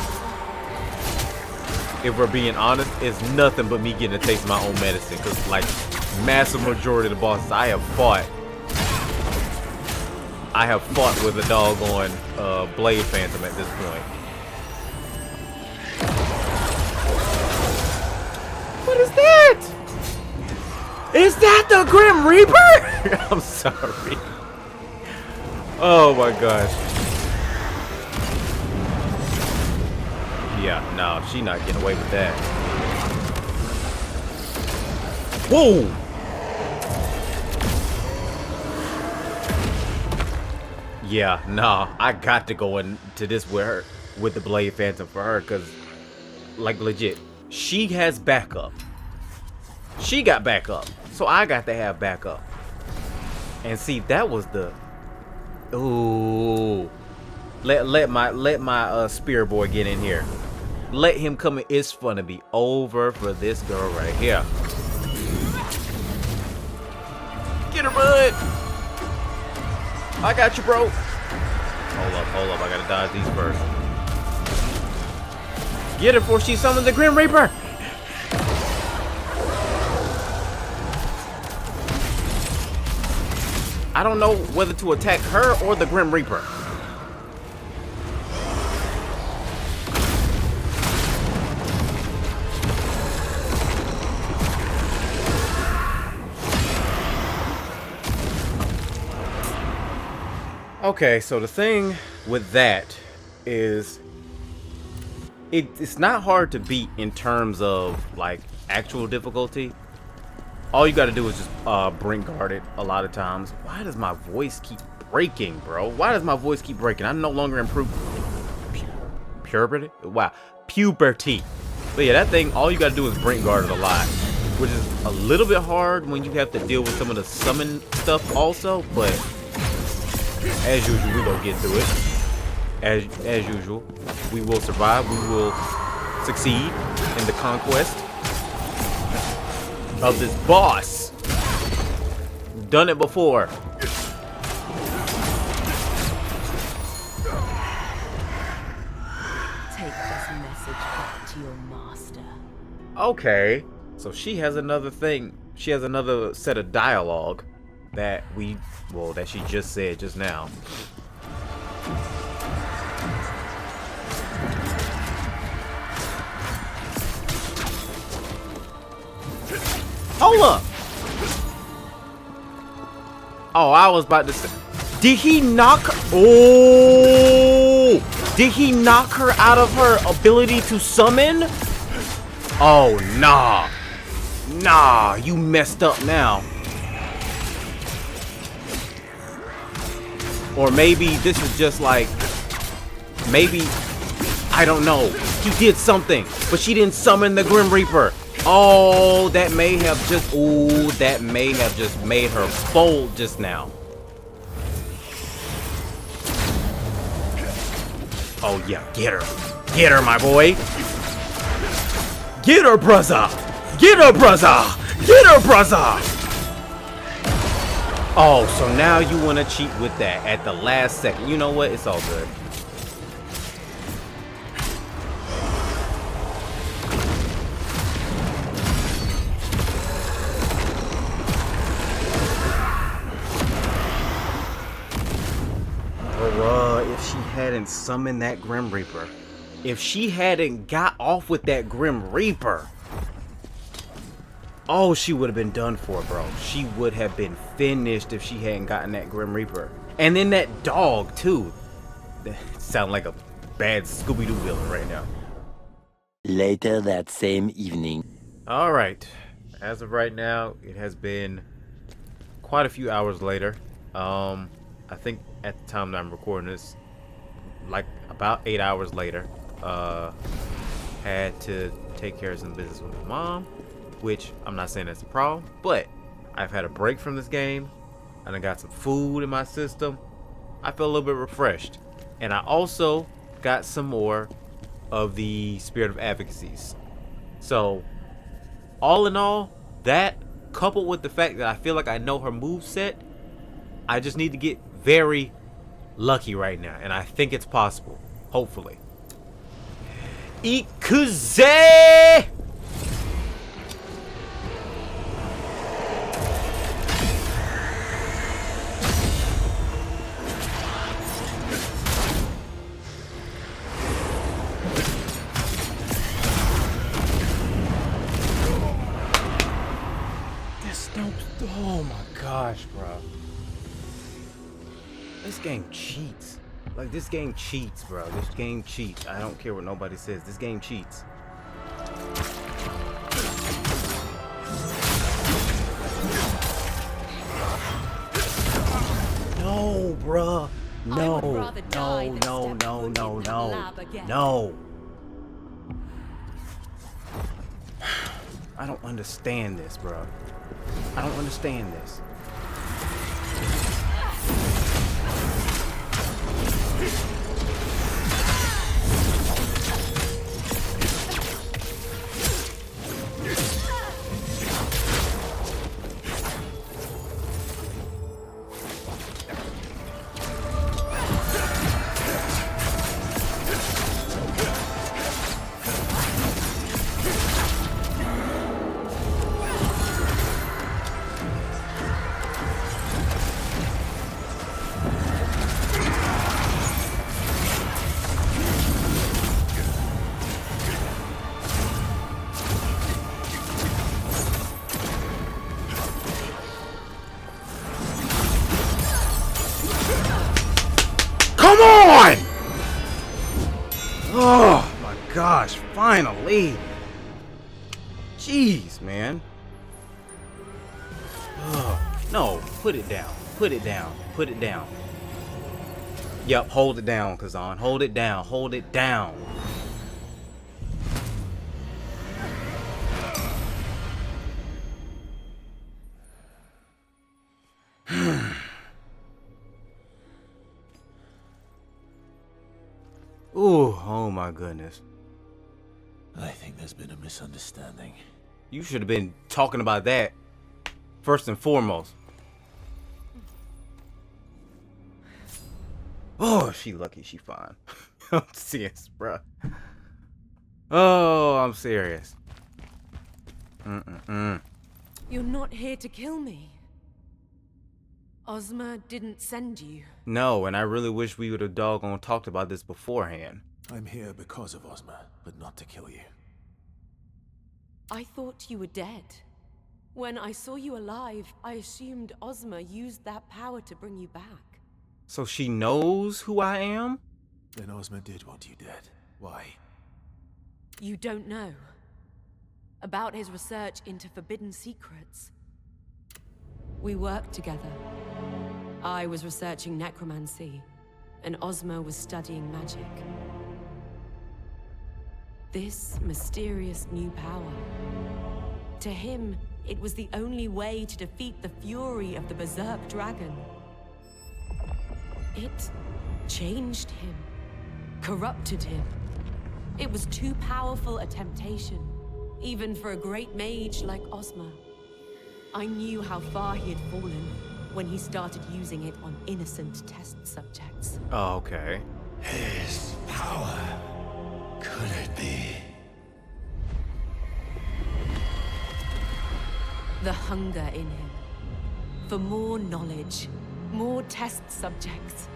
If we're being honest, it's nothing but me getting a taste of my own medicine. Cause like massive majority of the bosses I have fought with a doggone Blade Phantom at this point. What is that? Is that the Grim Reaper? I'm sorry. Oh my gosh. Yeah, no, she not getting away with that. Whoa! Yeah, nah, I got to go into this with the Blade Phantom for her, because, like, legit, she has backup. She got backup, so I got to have backup. And see, that was the, ooh, let my spear boy get in here. Let him come in. It's gonna be over for this girl right here. Get her, bud. I got you, bro. Hold up. I gotta dodge these first. Get her before she summons the Grim Reaper. I don't know whether to attack her or the Grim Reaper. Okay, so the thing with that is it's not hard to beat in terms of like actual difficulty. All you got to do is just brink guard it a lot of times. Why does my voice keep breaking, bro? Why does my voice keep breaking? I'm no longer in puberty. Wow, puberty. But yeah, that thing, all you got to do is brink guard it a lot, which is a little bit hard when you have to deal with some of the summon stuff also, but as usual, we gonna get through it. As usual, we will survive. We will succeed in the conquest of this boss. We've done it before. Take this message back to your master. Okay, so she has another thing. She has another set of dialogue that that she just said just now. Hold up! Oh, I was about to say, did he knock her? Oh! Did he knock her out of her ability to summon? Oh, nah. Nah, you messed up now. Or maybe this is just like, maybe, I don't know. He did something, but she didn't summon the Grim Reaper. Oh, that may have just, ooh, that may have just made her fold just now. Oh yeah, get her. Get her, my boy. Get her, brother. Get her, brother. Get her, brother. Oh, so now you want to cheat with that at the last second. You know what? It's all good. If she hadn't summoned that Grim Reaper, if she hadn't got off with that Grim Reaper, oh, she would have been done for, bro. She would have been finished if she hadn't gotten that Grim Reaper. And then that dog, too. That sound like a bad Scooby-Doo villain right now. Later that same evening. All right. As of right now, it has been quite a few hours later. I think at the time that I'm recording this, like about 8 hours later, had to take care of some business with my mom, which I'm not saying that's a problem, but I've had a break from this game and I got some food in my system. I feel a little bit refreshed, and I also got some more of the Spirit of Advocacies. So all in all, that coupled with the fact that I feel like I know her moveset, I just need to get very lucky right now, and I think it's possible. Hopefully. Ikuze! This don't. Oh my gosh, bro. This game cheats. Like, this game cheats, bro. This game cheats. I don't care what nobody says. This game cheats. No, bruh. No. No. I don't understand this, bro. I don't understand this. Come on! Oh my gosh, finally. Jeez, man. No, put it down. Put it down. Put it down. Yep, hold it down, Khazan. Hold it down. Hold it down. Ooh, oh my goodness. I think there's been a misunderstanding. You should have been talking about that first and foremost. Oh, she lucky, she fine. I'm serious, bruh. Oh, I'm serious. You're not here to kill me. Ozma didn't send you. No, and I really wish we would have doggone talked about this beforehand. I'm here because of Ozma, but not to kill you. I thought you were dead. When I saw you alive, I assumed Ozma used that power to bring you back. So she knows who I am? Then Ozma did want you dead. Why? You don't know. About his research into forbidden secrets. We worked together. I was researching necromancy, and Ozma was studying magic. This mysterious new power. To him, it was the only way to defeat the fury of the Berserk dragon. It changed him, corrupted him. It was too powerful a temptation, even for a great mage like Ozma. I knew how far he had fallen when he started using it on innocent test subjects. Oh, okay. His power. Could it be? The hunger in him. For more knowledge, more test subjects.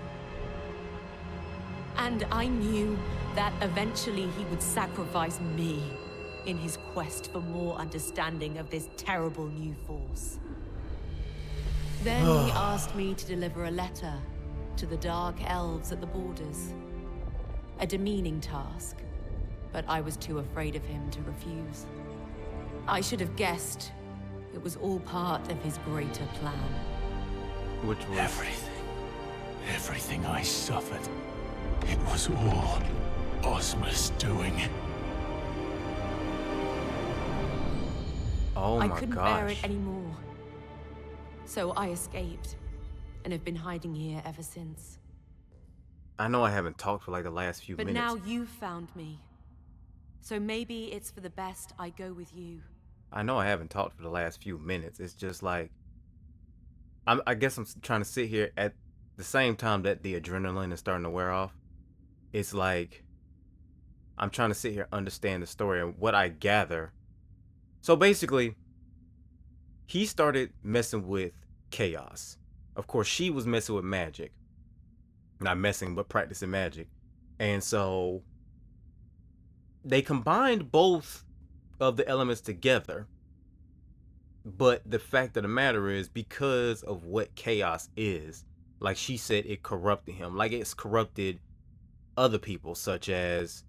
And I knew that eventually he would sacrifice me in his quest for more understanding of this terrible new force. Then he asked me to deliver a letter to the Dark Elves at the borders. A demeaning task, but I was too afraid of him to refuse. I should have guessed it was all part of his greater plan. Which was... Everything I suffered, it was all Ozma's doing. Oh my gosh. I couldn't bear it anymore. So I escaped, and have been hiding here ever since. I know I haven't talked for like the last few minutes. But now you've found me. So maybe it's for the best I go with you. I know I haven't talked for the last few minutes. It's just like... I guess I'm trying to sit here at the same time that the adrenaline is starting to wear off. It's like... I'm trying to sit here, understand the story and what I gather. So basically, he started messing with chaos. Of course, she was messing with magic. Not messing, but practicing magic. And so they combined both of the elements together. But the fact of the matter is, because of what chaos is, like she said, it corrupted him. Like it's corrupted other people, such as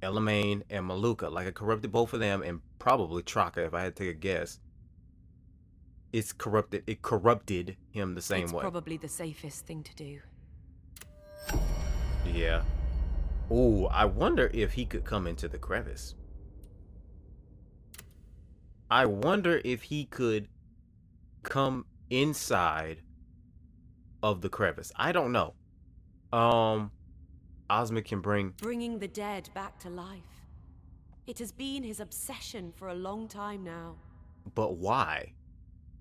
Elamane and Maluka. Like it corrupted both of them, and probably Traka, if I had to take a guess. It corrupted him the same way. It's probably the safest thing to do. Yeah. Ooh, I wonder if he could come into the crevice. I wonder if he could come inside of the crevice. I don't know. Ozma can bringing the dead back to life. It has been his obsession for a long time now. But why?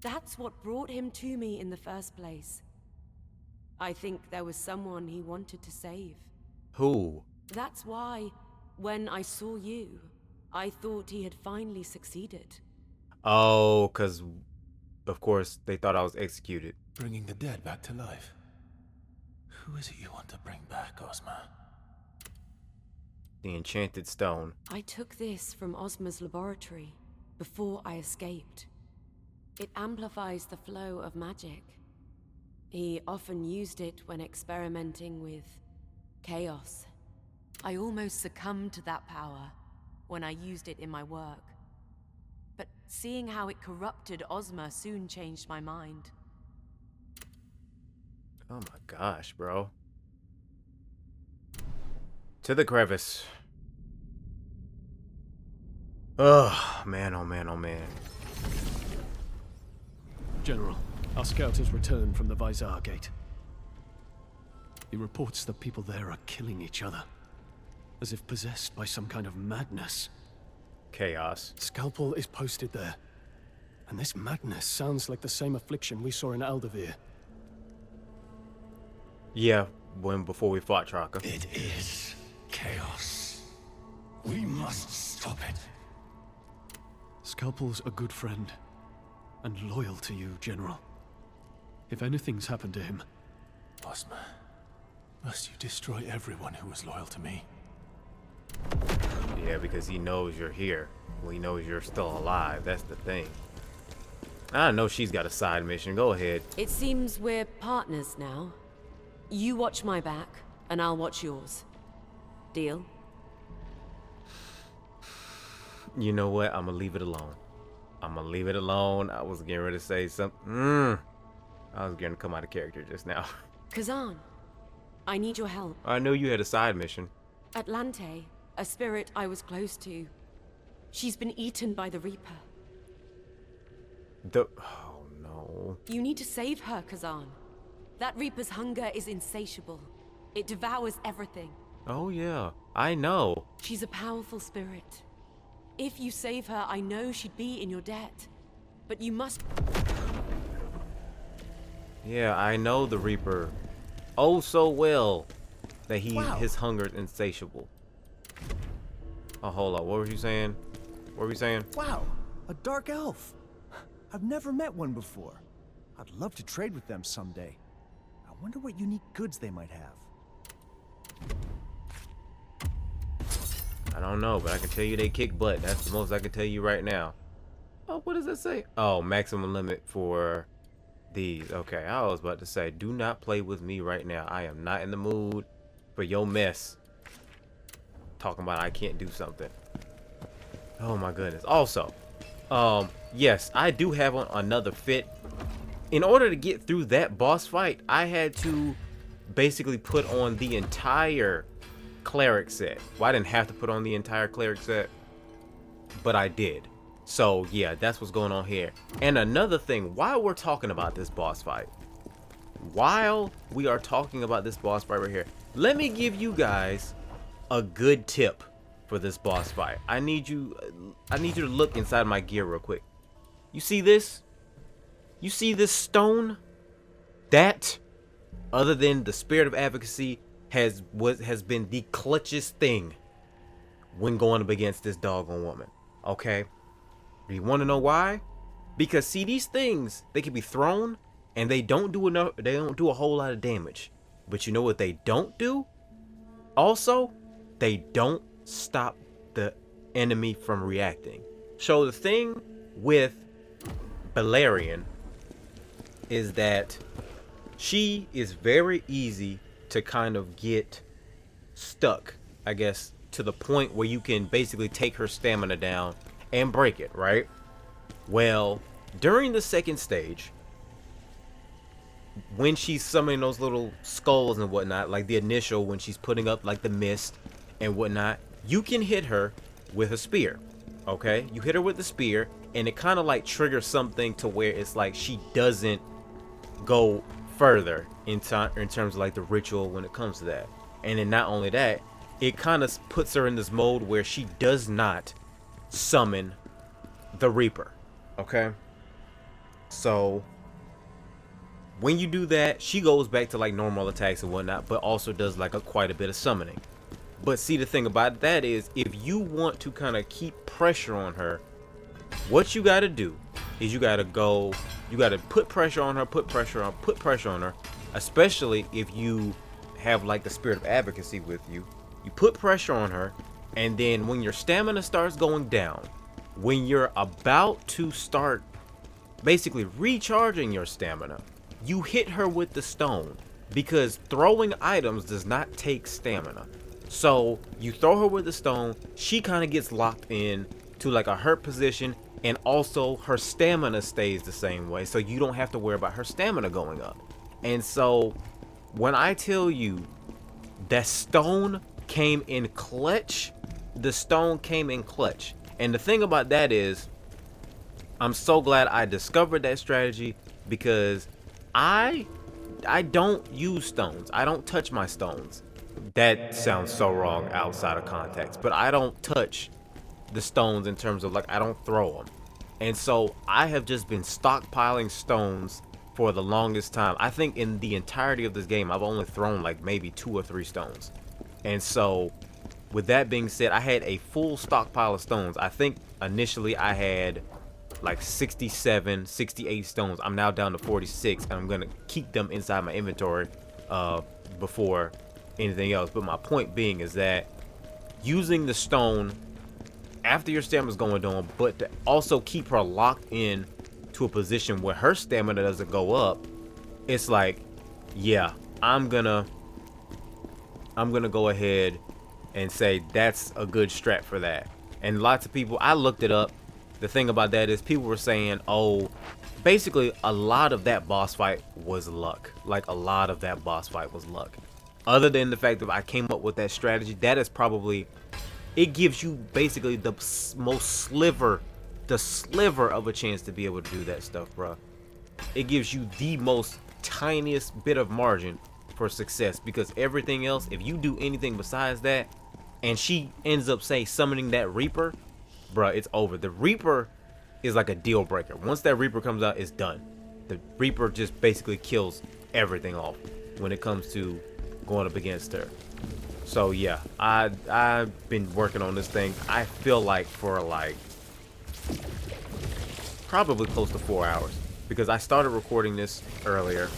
That's what brought him to me in the first place. I think there was someone he wanted to save. Who? That's why, when I saw you, I thought he had finally succeeded. Oh, because, of course, they thought I was executed. Bringing the dead back to life. Who is it you want to bring back, Ozma? The enchanted stone. I took this from Ozma's laboratory before I escaped. It amplifies the flow of magic. He often used it when experimenting with chaos. I almost succumbed to that power when I used it in my work. But seeing how it corrupted Ozma soon changed my mind. Oh my gosh, bro. To the crevice. Oh, man, oh man, oh man. General, our scout has returned from the Vizar Gate. He reports that people there are killing each other, as if possessed by some kind of madness. Chaos. Scalpel is posted there, and this madness sounds like the same affliction we saw in Aldavir. Yeah, before we fought Traka. It is chaos. We must stop it. Scalpel's a good friend, and loyal to you, General. If anything's happened to him... Ozma, must you destroy everyone who was loyal to me? Yeah, because he knows you're here. Well, he knows you're still alive. That's the thing. I know she's got a side mission. Go ahead. It seems we're partners now. You watch my back, and I'll watch yours. Deal? You know what? I'm gonna leave it alone. I'm gonna leave it alone. I was getting ready to say something. I was gonna come out of character just now. Khazan, I need your help. I knew you had a side mission. Atlante, a spirit I was close to. She's been eaten by the Reaper. Oh no. You need to save her, Khazan. That Reaper's hunger is insatiable. It devours everything. Oh yeah, I know. She's a powerful spirit. If you save her, I know she'd be in your debt. But you must... Yeah, I know the Reaper oh so well that his hunger is insatiable. Oh, hold on. What were you saying? What were you saying? Wow, a dark elf. I've never met one before. I'd love to trade with them someday. I wonder what unique goods they might have. I don't know, but I can tell you they kick butt. That's the most I can tell you right now. Oh, what does it say? Oh, maximum limit for these. Okay, I was about to say, do not play with me right now. I am not in the mood for your mess. Talking about I can't do something. Oh my goodness. Also, yes, I do have another fit. In order to get through that boss fight, I had to basically put on the entire cleric set. Well, I didn't have to put on the entire cleric set, but I did. So yeah, that's what's going on here. And another thing, while we're talking about this boss fight, while we are talking about this boss fight right here, let me give you guys a good tip for this boss fight. I need you to look inside my gear real quick. You see this? You see this stone? That, other than the spirit of advocacy, has been the clutchest thing when going up against this doggone woman. Okay? You want to know why? Because see, these things, they can be thrown and they don't do enough, they don't do a whole lot of damage. But you know what they don't do? Also, they don't stop the enemy from reacting. So the thing with Balerion is that she is very easy to kind of get stuck, I guess, to the point where you can basically take her stamina down and break it, right? Well, during the second stage, when she's summoning those little skulls and whatnot, like the initial, when she's putting up like the mist and whatnot, you can hit her with a spear. Okay, you hit her with the spear and it kind of like triggers something to where it's like she doesn't go further in terms of like the ritual when it comes to that. And then not only that, it kind of puts her in this mode where she does not summon the Reaper. Okay, so when you do that, she goes back to like normal attacks and whatnot, but also does like quite a bit of summoning. But see, the thing about that is, if you want to kind of keep pressure on her, what you got to do is you got to put pressure on her, put pressure on her, especially if you have like the spirit of advocacy with you. You put pressure on her, and then when your stamina starts going down, when you're about to start basically recharging your stamina, you hit her with the stone, because throwing items does not take stamina. So you throw her with the stone, she kind of gets locked in to like a hurt position, and also her stamina stays the same way, so you don't have to worry about her stamina going up. And so when I tell you that stone came in clutch, the stone came in clutch. And the thing about that is, I'm so glad I discovered that strategy, because I don't use stones. I don't touch my stones. That sounds so wrong outside of context, but I don't touch the stones in terms of like, I don't throw them. And so I have just been stockpiling stones for the longest time. I think in the entirety of this game, I've only thrown like maybe 2 or 3 stones. And so with that being said, I had a full stockpile of stones. I think initially I had like 67, 68 stones. I'm now down to 46, and I'm going to keep them inside my inventory before anything else. But my point being is that using the stone after your stamina is going down, but to also keep her locked in to a position where her stamina doesn't go up, it's like, yeah, I'm gonna go ahead and say that's a good strat for that. And lots of people, I looked it up. The thing about that is, people were saying, oh, basically a lot of that boss fight was luck. Like a lot of that boss fight was luck. Other than the fact that I came up with that strategy, that is probably, it gives you basically the most sliver of a chance to be able to do that stuff, bro. It gives you the most tiniest bit of margin for success, because everything else, if you do anything besides that, and she ends up, say, summoning that Reaper, bruh, it's over. The Reaper is like a deal breaker. Once that Reaper comes out, it's done. The Reaper just basically kills everything off when it comes to going up against her. So yeah, I've been working on this thing, I feel like, for like probably close to 4 hours, because I started recording this earlier.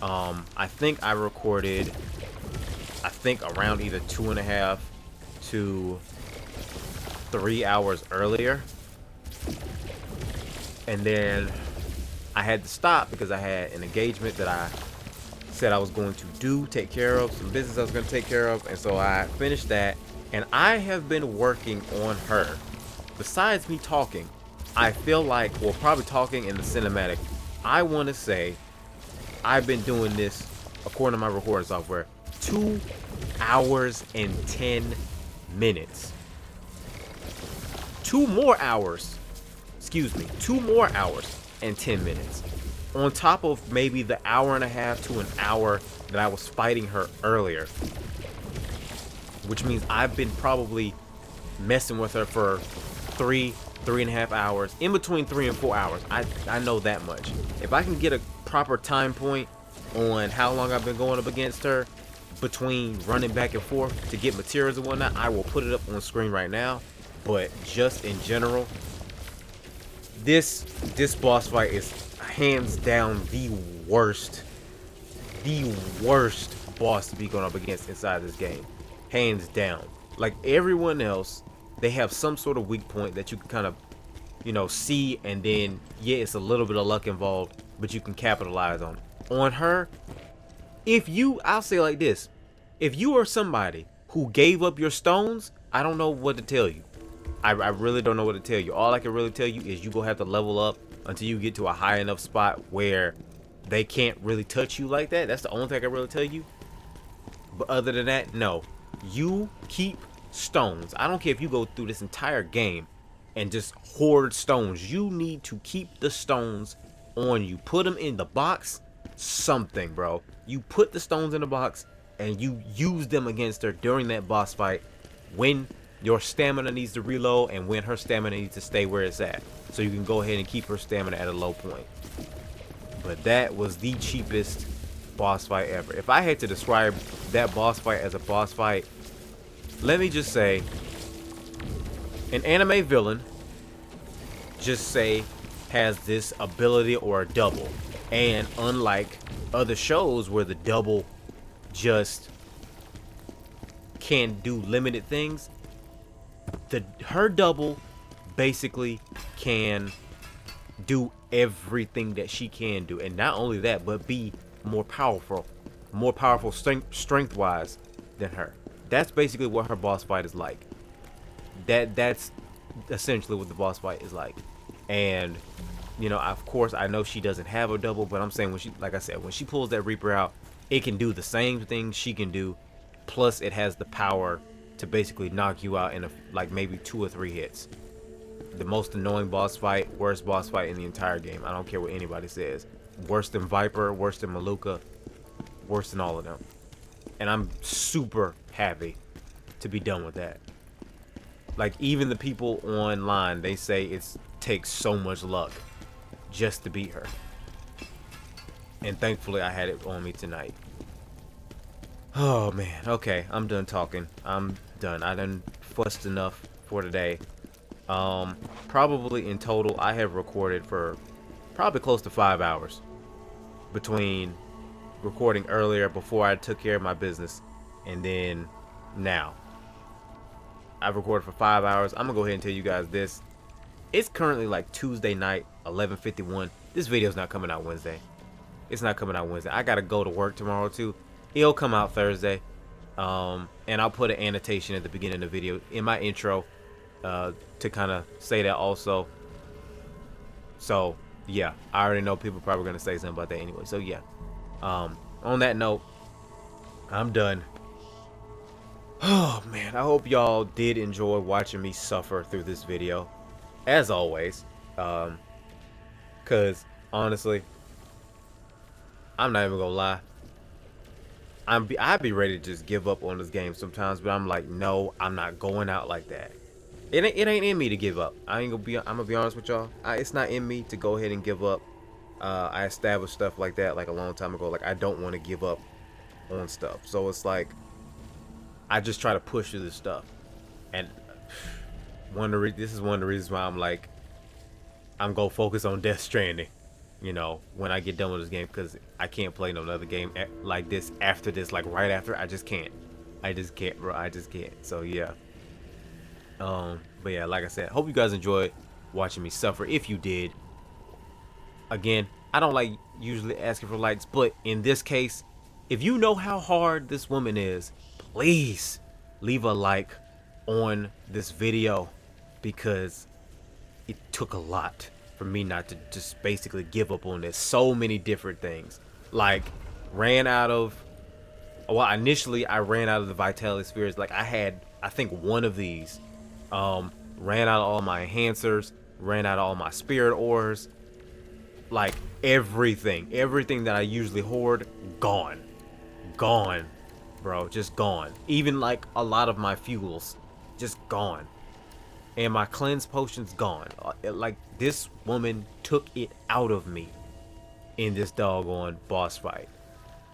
I think I recorded, around either 2.5 to 3 hours earlier, and then I had to stop because I had an engagement that I said I was going to take care of, some business I was going to take care of, and so I finished that, and I have been working on her. Besides me talking, I feel like, well, probably talking in the cinematic, I want to say I've been doing this, according to my recording software, 2 hours and 10 minutes. 2 more hours and 10 minutes. On top of maybe the hour and a half to an hour that I was fighting her earlier. Which means I've been probably messing with her for 3.5 hours. In between 3 and 4 hours. I know that much. If I can get a proper time point on how long I've been going up against her, between running back and forth to get materials and whatnot, I will put it up on screen right now. But just in general, this boss fight is hands down the worst boss to be going up against inside this game, hands down. Like everyone else, they have some sort of weak point that you can kind of, you know, see, and then yeah, it's a little bit of luck involved, but you can capitalize on it. On her, I'll say like this, if you are somebody who gave up your stones, I don't know what to tell you. I really don't know what to tell you. All I can really tell you is you gonna have to level up until you get to a high enough spot where they can't really touch you like that. That's the only thing I can really tell you. But other than that, no. You keep stones. I don't care if you go through this entire game and just hoard stones. You need to keep the stones on you. Put them in the box. Something, bro. You put the stones in the box and you use them against her during that boss fight when your stamina needs to reload and when her stamina needs to stay where it's at, so you can go ahead and keep her stamina at a low point. But that was the cheapest boss fight ever. If I had to describe that boss fight as a boss fight, let me just say, an anime villain, just say, has this ability or a double, and unlike other shows where the double just can do limited things, her double basically can do everything that she can do, and not only that, but be more powerful strength wise than her. That's basically what her boss fight is like. That's essentially what the boss fight is like. And you know, of course, I know she doesn't have a double, but I'm saying when she, like I said, when she pulls that Reaper out, it can do the same thing she can do, plus it has the power to basically knock you out in like maybe 2 or 3 hits. The most annoying boss fight, worst boss fight in the entire game. I don't care what anybody says. Worse than Viper, worse than Maluka, worse than all of them. And I'm super happy to be done with that. Like, even the people online, they say it takes so much luck just to beat her. And thankfully I had it on me tonight. Oh man, okay, I'm done talking. I'm done. I done fussed enough for today. Probably in total I have recorded for probably close to 5 hours between recording earlier before I took care of my business and then now. I've recorded for 5 hours. I'm gonna go ahead and tell you guys this. It's currently like Tuesday night, 11:51. This video's not coming out Wednesday. It's not coming out Wednesday. I gotta go to work tomorrow too. It'll come out Thursday. And I'll put an annotation at the beginning of the video in my intro to kind of say that also. So yeah, I already know people probably gonna say something about that anyway. So yeah, on that note, I'm done. Oh man, I hope y'all did enjoy watching me suffer through this video, as always. Cause honestly, I'm not even gonna lie. I'd be ready to just give up on this game sometimes, but I'm like, no, I'm not going out like that. It ain't in me to give up. I'm gonna be honest with y'all. It's not in me to go ahead and give up. I established stuff like that like a long time ago. Like I don't want to give up on stuff. So it's like I just try to push through this stuff. And this is one of the reasons why I'm like, I'm gonna focus on Death Stranding, you know, when I get done with this game, because I can't play no other game like this after this, like right after. I just can't, bro. I just can't. So yeah. But yeah, like I said, hope you guys enjoyed watching me suffer. If you did, again, I don't like usually asking for likes, but in this case, if you know how hard this woman is, please leave a like on this video, because it took a lot for me not to just basically give up on this. So many different things, like initially I ran out of the vitality spheres. Like I think one of these, ran out of all my enhancers, ran out of all my spirit ores, like everything that I usually hoard, gone, bro, just gone. Even like a lot of my fuels, just gone. And my cleanse potions gone. Like this woman took it out of me in this doggone boss fight.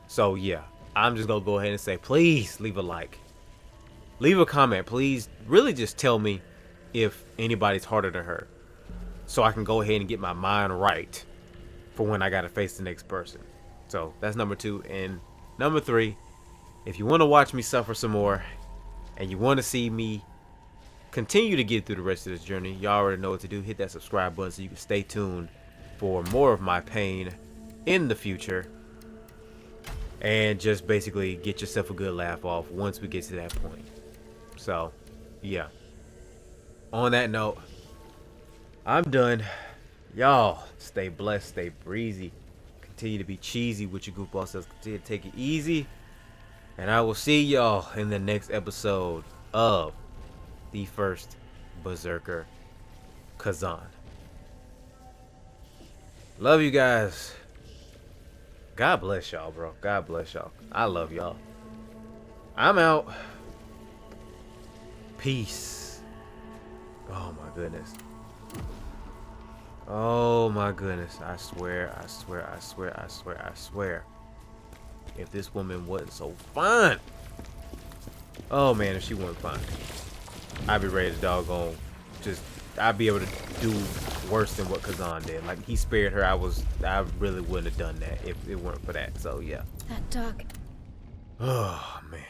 So yeah, I'm just gonna go ahead and say, please leave a like, leave a comment, please. Really just tell me if anybody's harder than her, so I can go ahead and get my mind right for when I gotta face the next person. So that's number 2. And number 3, if you want to watch me suffer some more and you want to see me continue to get through the rest of this journey, y'all already know what to do. Hit that subscribe button so you can stay tuned for more of my pain in the future, and just basically get yourself a good laugh off once we get to that point. So yeah, on that note, I'm done. Y'all stay blessed, stay breezy, continue to be cheesy with your goofball selves, continue to take it easy, and I will see y'all in the next episode of the first Berserker, Khazan. Love you guys. God bless y'all, bro. God bless y'all. I love y'all. I'm out. Peace. Oh my goodness. Oh my goodness. I swear. If this woman wasn't so fine. Oh man, if she wasn't fine, I'd be ready to doggone I'd be able to do worse than what Khazan did. Like, he spared her. I really wouldn't have done that if it weren't for that. So yeah. That dark. Oh man.